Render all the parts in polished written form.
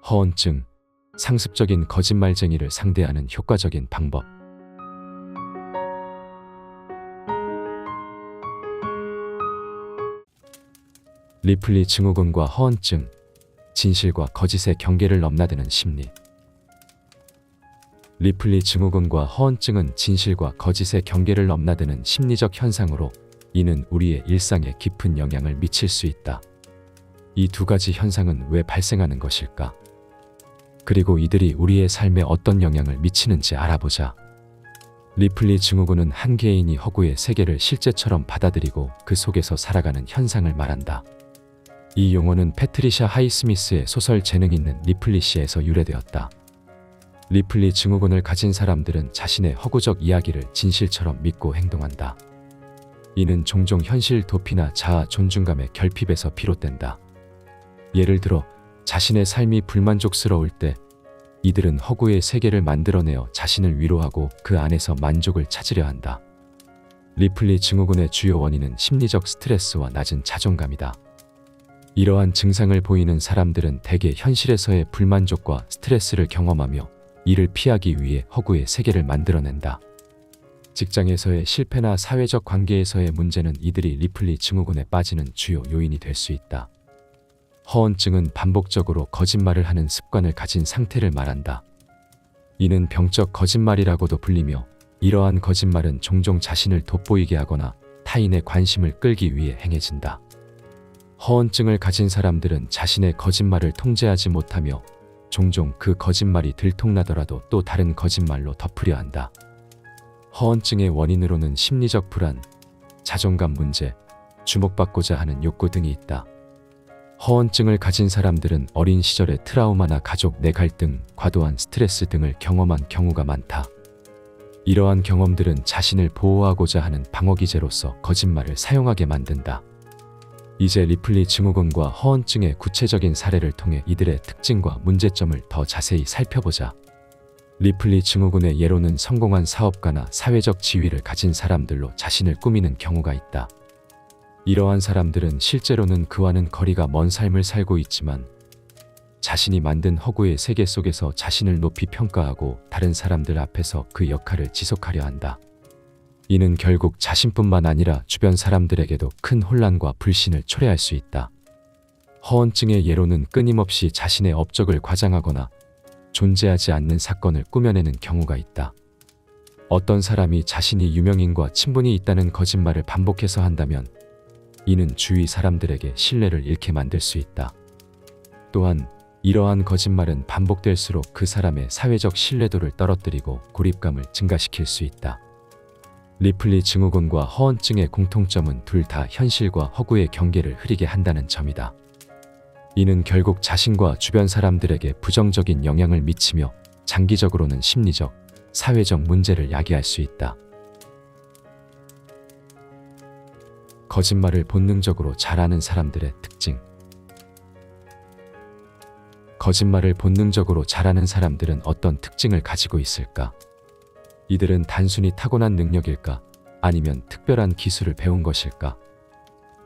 허언증, 상습적인 거짓말쟁이를 상대하는 효과적인 방법. 리플리 증후군과 허언증, 진실과 거짓의 경계를 넘나드는 심리. 리플리 증후군과 허언증은 진실과 거짓의 경계를 넘나드는 심리적 현상으로 이는 우리의 일상에 깊은 영향을 미칠 수 있다. 이 두 가지 현상은 왜 발생하는 것일까? 그리고 이들이 우리의 삶에 어떤 영향을 미치는지 알아보자. 리플리 증후군은 한 개인이 허구의 세계를 실제처럼 받아들이고 그 속에서 살아가는 현상을 말한다. 이 용어는 패트리샤 하이스미스의 소설 재능 있는 리플리시에서 유래되었다. 리플리 증후군을 가진 사람들은 자신의 허구적 이야기를 진실처럼 믿고 행동한다. 이는 종종 현실 도피나 자아 존중감의 결핍에서 비롯된다. 예를 들어 자신의 삶이 불만족스러울 때 이들은 허구의 세계를 만들어내어 자신을 위로하고 그 안에서 만족을 찾으려 한다. 리플리 증후군의 주요 원인은 심리적 스트레스와 낮은 자존감이다. 이러한 증상을 보이는 사람들은 대개 현실에서의 불만족과 스트레스를 경험하며 이를 피하기 위해 허구의 세계를 만들어낸다. 직장에서의 실패나 사회적 관계에서의 문제는 이들이 리플리 증후군에 빠지는 주요 요인이 될 수 있다. 허언증은 반복적으로 거짓말을 하는 습관을 가진 상태를 말한다. 이는 병적 거짓말이라고도 불리며 이러한 거짓말은 종종 자신을 돋보이게 하거나 타인의 관심을 끌기 위해 행해진다. 허언증을 가진 사람들은 자신의 거짓말을 통제하지 못하며 종종 그 거짓말이 들통나더라도 또 다른 거짓말로 덮으려 한다. 허언증의 원인으로는 심리적 불안, 자존감 문제, 주목받고자 하는 욕구 등이 있다. 허언증을 가진 사람들은 어린 시절의 트라우마나 가족 내 갈등, 과도한 스트레스 등을 경험한 경우가 많다. 이러한 경험들은 자신을 보호하고자 하는 방어기제로서 거짓말을 사용하게 만든다. 이제 리플리 증후군과 허언증의 구체적인 사례를 통해 이들의 특징과 문제점을 더 자세히 살펴보자. 리플리 증후군의 예로는 성공한 사업가나 사회적 지위를 가진 사람들로 자신을 꾸미는 경우가 있다. 이러한 사람들은 실제로는 그와는 거리가 먼 삶을 살고 있지만 자신이 만든 허구의 세계 속에서 자신을 높이 평가하고 다른 사람들 앞에서 그 역할을 지속하려 한다. 이는 결국 자신뿐만 아니라 주변 사람들에게도 큰 혼란과 불신을 초래할 수 있다. 허언증의 예로는 끊임없이 자신의 업적을 과장하거나 존재하지 않는 사건을 꾸며내는 경우가 있다. 어떤 사람이 자신이 유명인과 친분이 있다는 거짓말을 반복해서 한다면 이는 주위 사람들에게 신뢰를 잃게 만들 수 있다. 또한 이러한 거짓말은 반복될수록 그 사람의 사회적 신뢰도를 떨어뜨리고 고립감을 증가시킬 수 있다. 리플리 증후군과 허언증의 공통점은 둘 다 현실과 허구의 경계를 흐리게 한다는 점이다. 이는 결국 자신과 주변 사람들에게 부정적인 영향을 미치며 장기적으로는 심리적, 사회적 문제를 야기할 수 있다. 거짓말을 본능적으로 잘하는 사람들의 특징. 거짓말을 본능적으로 잘하는 사람들은 어떤 특징을 가지고 있을까? 이들은 단순히 타고난 능력일까? 아니면 특별한 기술을 배운 것일까?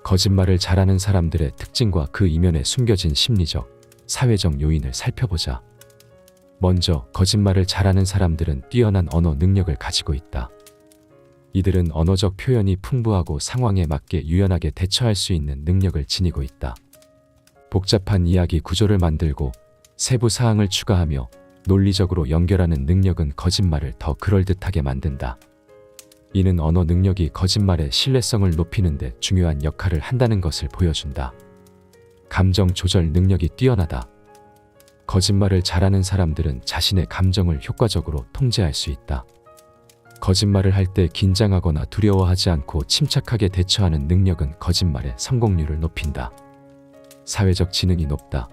거짓말을 잘하는 사람들의 특징과 그 이면에 숨겨진 심리적, 사회적 요인을 살펴보자. 먼저 거짓말을 잘하는 사람들은 뛰어난 언어 능력을 가지고 있다. 이들은 언어적 표현이 풍부하고 상황에 맞게 유연하게 대처할 수 있는 능력을 지니고 있다. 복잡한 이야기 구조를 만들고 세부 사항을 추가하며 논리적으로 연결하는 능력은 거짓말을 더 그럴듯하게 만든다. 이는 언어 능력이 거짓말의 신뢰성을 높이는 데 중요한 역할을 한다는 것을 보여준다. 감정 조절 능력이 뛰어나다. 거짓말을 잘하는 사람들은 자신의 감정을 효과적으로 통제할 수 있다. 거짓말을 할 때 긴장하거나 두려워하지 않고 침착하게 대처하는 능력은 거짓말의 성공률을 높인다. 사회적 지능이 높다.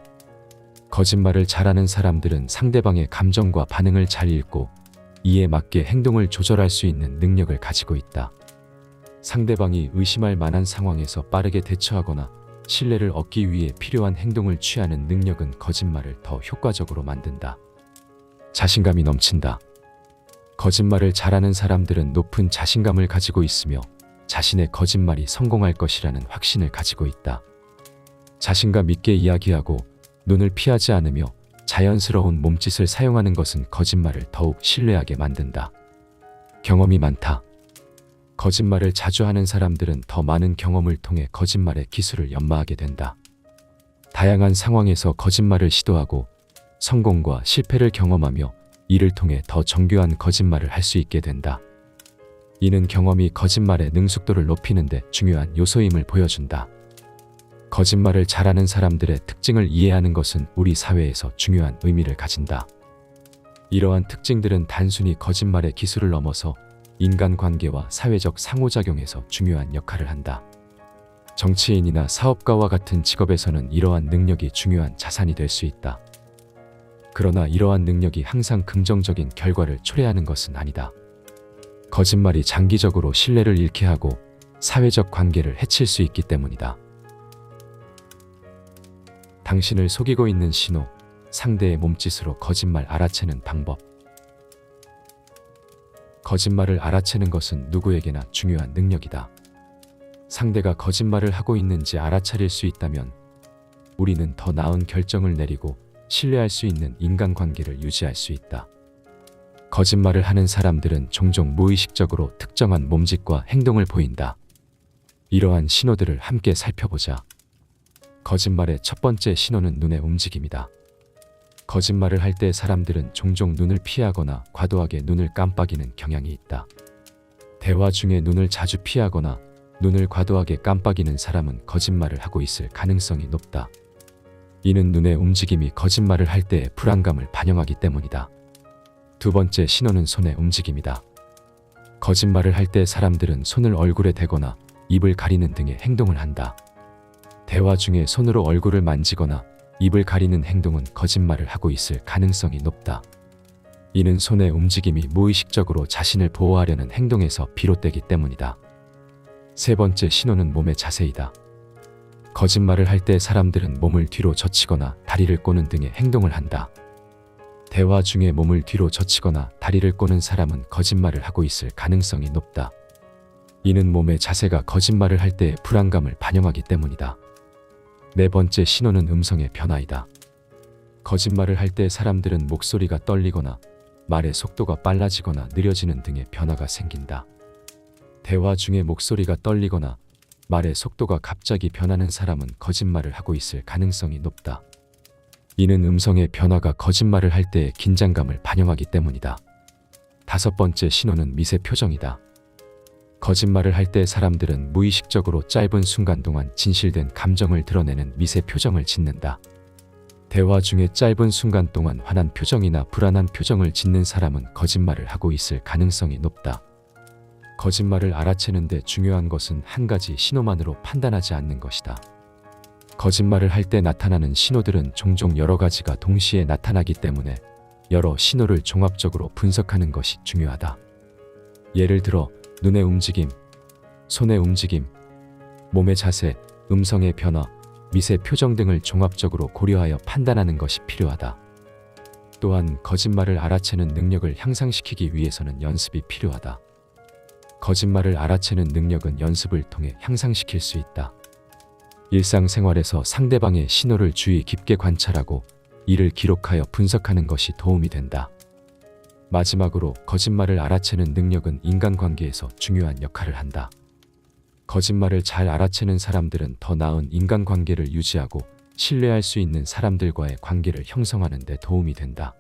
거짓말을 잘하는 사람들은 상대방의 감정과 반응을 잘 읽고 이에 맞게 행동을 조절할 수 있는 능력을 가지고 있다. 상대방이 의심할 만한 상황에서 빠르게 대처하거나 신뢰를 얻기 위해 필요한 행동을 취하는 능력은 거짓말을 더 효과적으로 만든다. 자신감이 넘친다. 거짓말을 잘하는 사람들은 높은 자신감을 가지고 있으며 자신의 거짓말이 성공할 것이라는 확신을 가지고 있다. 자신감 있게 이야기하고 눈을 피하지 않으며 자연스러운 몸짓을 사용하는 것은 거짓말을 더욱 신뢰하게 만든다. 경험이 많다. 거짓말을 자주 하는 사람들은 더 많은 경험을 통해 거짓말의 기술을 연마하게 된다. 다양한 상황에서 거짓말을 시도하고 성공과 실패를 경험하며 이를 통해 더 정교한 거짓말을 할 수 있게 된다. 이는 경험이 거짓말의 능숙도를 높이는 데 중요한 요소임을 보여준다. 거짓말을 잘하는 사람들의 특징을 이해하는 것은 우리 사회에서 중요한 의미를 가진다. 이러한 특징들은 단순히 거짓말의 기술을 넘어서 인간관계와 사회적 상호작용에서 중요한 역할을 한다. 정치인이나 사업가와 같은 직업에서는 이러한 능력이 중요한 자산이 될 수 있다. 그러나 이러한 능력이 항상 긍정적인 결과를 초래하는 것은 아니다. 거짓말이 장기적으로 신뢰를 잃게 하고 사회적 관계를 해칠 수 있기 때문이다. 당신을 속이고 있는 신호, 상대의 몸짓으로 거짓말 알아채는 방법. 거짓말을 알아채는 것은 누구에게나 중요한 능력이다. 상대가 거짓말을 하고 있는지 알아차릴 수 있다면 우리는 더 나은 결정을 내리고 신뢰할 수 있는 인간관계를 유지할 수 있다. 거짓말을 하는 사람들은 종종 무의식적으로 특정한 몸짓과 행동을 보인다. 이러한 신호들을 함께 살펴보자. 거짓말의 첫 번째 신호는 눈의 움직임이다. 거짓말을 할 때 사람들은 종종 눈을 피하거나 과도하게 눈을 깜빡이는 경향이 있다. 대화 중에 눈을 자주 피하거나 눈을 과도하게 깜빡이는 사람은 거짓말을 하고 있을 가능성이 높다. 이는 눈의 움직임이 거짓말을 할 때의 불안감을 반영하기 때문이다. 두 번째 신호는 손의 움직임이다. 거짓말을 할 때 사람들은 손을 얼굴에 대거나 입을 가리는 등의 행동을 한다. 대화 중에 손으로 얼굴을 만지거나 입을 가리는 행동은 거짓말을 하고 있을 가능성이 높다. 이는 손의 움직임이 무의식적으로 자신을 보호하려는 행동에서 비롯되기 때문이다. 세 번째 신호는 몸의 자세이다. 거짓말을 할 때 사람들은 몸을 뒤로 젖히거나 다리를 꼬는 등의 행동을 한다. 대화 중에 몸을 뒤로 젖히거나 다리를 꼬는 사람은 거짓말을 하고 있을 가능성이 높다. 이는 몸의 자세가 거짓말을 할 때의 불안감을 반영하기 때문이다. 네 번째 신호는 음성의 변화이다. 거짓말을 할 때 사람들은 목소리가 떨리거나 말의 속도가 빨라지거나 느려지는 등의 변화가 생긴다. 대화 중에 목소리가 떨리거나 말의 속도가 갑자기 변하는 사람은 거짓말을 하고 있을 가능성이 높다. 이는 음성의 변화가 거짓말을 할 때의 긴장감을 반영하기 때문이다. 다섯 번째 신호는 미세 표정이다. 거짓말을 할 때 사람들은 무의식적으로 짧은 순간 동안 진실된 감정을 드러내는 미세 표정을 짓는다. 대화 중에 짧은 순간 동안 화난 표정이나 불안한 표정을 짓는 사람은 거짓말을 하고 있을 가능성이 높다. 거짓말을 알아채는 데 중요한 것은 한 가지 신호만으로 판단하지 않는 것이다. 거짓말을 할 때 나타나는 신호들은 종종 여러 가지가 동시에 나타나기 때문에 여러 신호를 종합적으로 분석하는 것이 중요하다. 예를 들어 눈의 움직임, 손의 움직임, 몸의 자세, 음성의 변화, 미세 표정 등을 종합적으로 고려하여 판단하는 것이 필요하다. 또한 거짓말을 알아채는 능력을 향상시키기 위해서는 연습이 필요하다. 거짓말을 알아채는 능력은 연습을 통해 향상시킬 수 있다. 일상생활에서 상대방의 신호를 주의 깊게 관찰하고 이를 기록하여 분석하는 것이 도움이 된다. 마지막으로 거짓말을 알아채는 능력은 인간관계에서 중요한 역할을 한다. 거짓말을 잘 알아채는 사람들은 더 나은 인간관계를 유지하고 신뢰할 수 있는 사람들과의 관계를 형성하는 데 도움이 된다.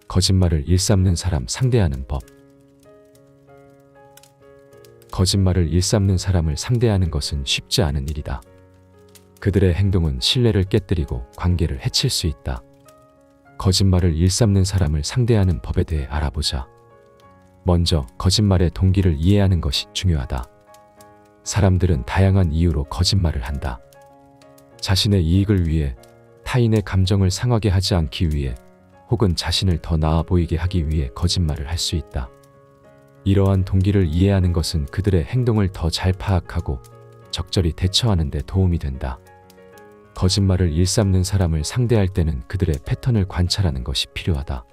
거짓말을 일삼는 사람 상대하는 법. 거짓말을 일삼는 사람을 상대하는 것은 쉽지 않은 일이다. 그들의 행동은 신뢰를 깨뜨리고 관계를 해칠 수 있다. 거짓말을 일삼는 사람을 상대하는 법에 대해 알아보자. 먼저 거짓말의 동기를 이해하는 것이 중요하다. 사람들은 다양한 이유로 거짓말을 한다. 자신의 이익을 위해, 타인의 감정을 상하게 하지 않기 위해, 혹은 자신을 더 나아 보이게 하기 위해 거짓말을 할 수 있다. 이러한 동기를 이해하는 것은 그들의 행동을 더 잘 파악하고 적절히 대처하는 데 도움이 된다. 거짓말을 일삼는 사람을 상대할 때는 그들의 패턴을 관찰하는 것이 필요하다.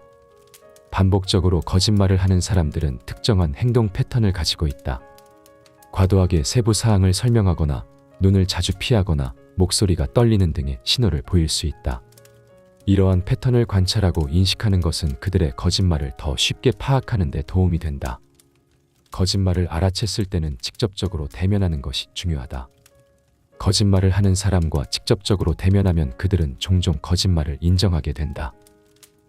반복적으로 거짓말을 하는 사람들은 특정한 행동 패턴을 가지고 있다. 과도하게 세부 사항을 설명하거나 눈을 자주 피하거나 목소리가 떨리는 등의 신호를 보일 수 있다. 이러한 패턴을 관찰하고 인식하는 것은 그들의 거짓말을 더 쉽게 파악하는 데 도움이 된다. 거짓말을 알아챘을 때는 직접적으로 대면하는 것이 중요하다. 거짓말을 하는 사람과 직접적으로 대면하면 그들은 종종 거짓말을 인정하게 된다.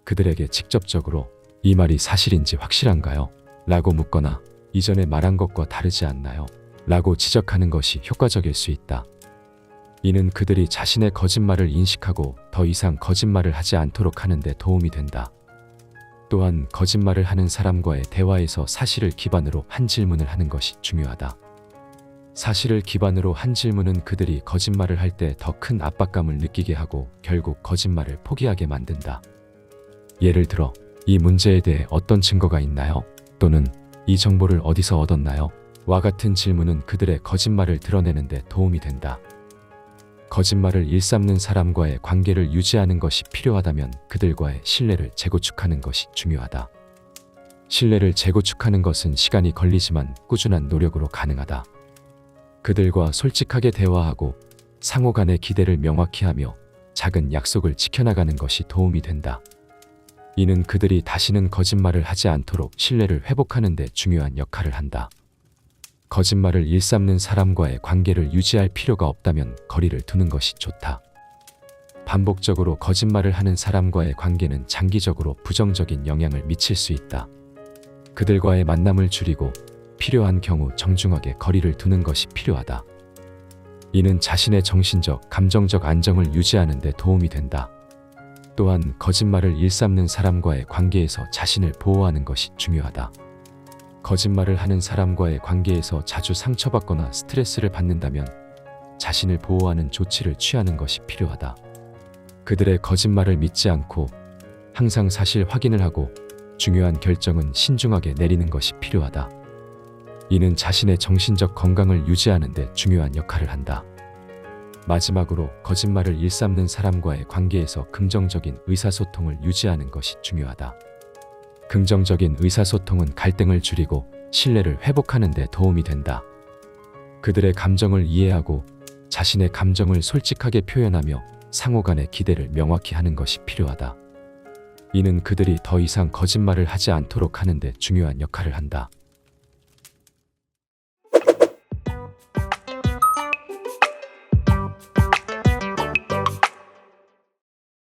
그들에게 직접적으로 이 말이 사실인지 확실한가요? 라고 묻거나 이전에 말한 것과 다르지 않나요? 라고 지적하는 것이 효과적일 수 있다. 이는 그들이 자신의 거짓말을 인식하고 더 이상 거짓말을 하지 않도록 하는 데 도움이 된다. 또한 거짓말을 하는 사람과의 대화에서 사실을 기반으로 한 질문을 하는 것이 중요하다. 사실을 기반으로 한 질문은 그들이 거짓말을 할 때 더 큰 압박감을 느끼게 하고 결국 거짓말을 포기하게 만든다. 예를 들어, 이 문제에 대해 어떤 증거가 있나요? 또는 이 정보를 어디서 얻었나요? 와 같은 질문은 그들의 거짓말을 드러내는 데 도움이 된다. 거짓말을 일삼는 사람과의 관계를 유지하는 것이 필요하다면 그들과의 신뢰를 재구축하는 것이 중요하다. 신뢰를 재구축하는 것은 시간이 걸리지만 꾸준한 노력으로 가능하다. 그들과 솔직하게 대화하고 상호 간의 기대를 명확히 하며 작은 약속을 지켜나가는 것이 도움이 된다. 이는 그들이 다시는 거짓말을 하지 않도록 신뢰를 회복하는 데 중요한 역할을 한다. 거짓말을 일삼는 사람과의 관계를 유지할 필요가 없다면 거리를 두는 것이 좋다. 반복적으로 거짓말을 하는 사람과의 관계는 장기적으로 부정적인 영향을 미칠 수 있다. 그들과의 만남을 줄이고 필요한 경우 정중하게 거리를 두는 것이 필요하다. 이는 자신의 정신적, 감정적 안정을 유지하는 데 도움이 된다. 또한 거짓말을 일삼는 사람과의 관계에서 자신을 보호하는 것이 중요하다. 거짓말을 하는 사람과의 관계에서 자주 상처받거나 스트레스를 받는다면 자신을 보호하는 조치를 취하는 것이 필요하다. 그들의 거짓말을 믿지 않고 항상 사실 확인을 하고 중요한 결정은 신중하게 내리는 것이 필요하다. 이는 자신의 정신적 건강을 유지하는 데 중요한 역할을 한다. 마지막으로 거짓말을 일삼는 사람과의 관계에서 긍정적인 의사소통을 유지하는 것이 중요하다. 긍정적인 의사소통은 갈등을 줄이고 신뢰를 회복하는 데 도움이 된다. 그들의 감정을 이해하고 자신의 감정을 솔직하게 표현하며 상호 간의 기대를 명확히 하는 것이 필요하다. 이는 그들이 더 이상 거짓말을 하지 않도록 하는 데 중요한 역할을 한다.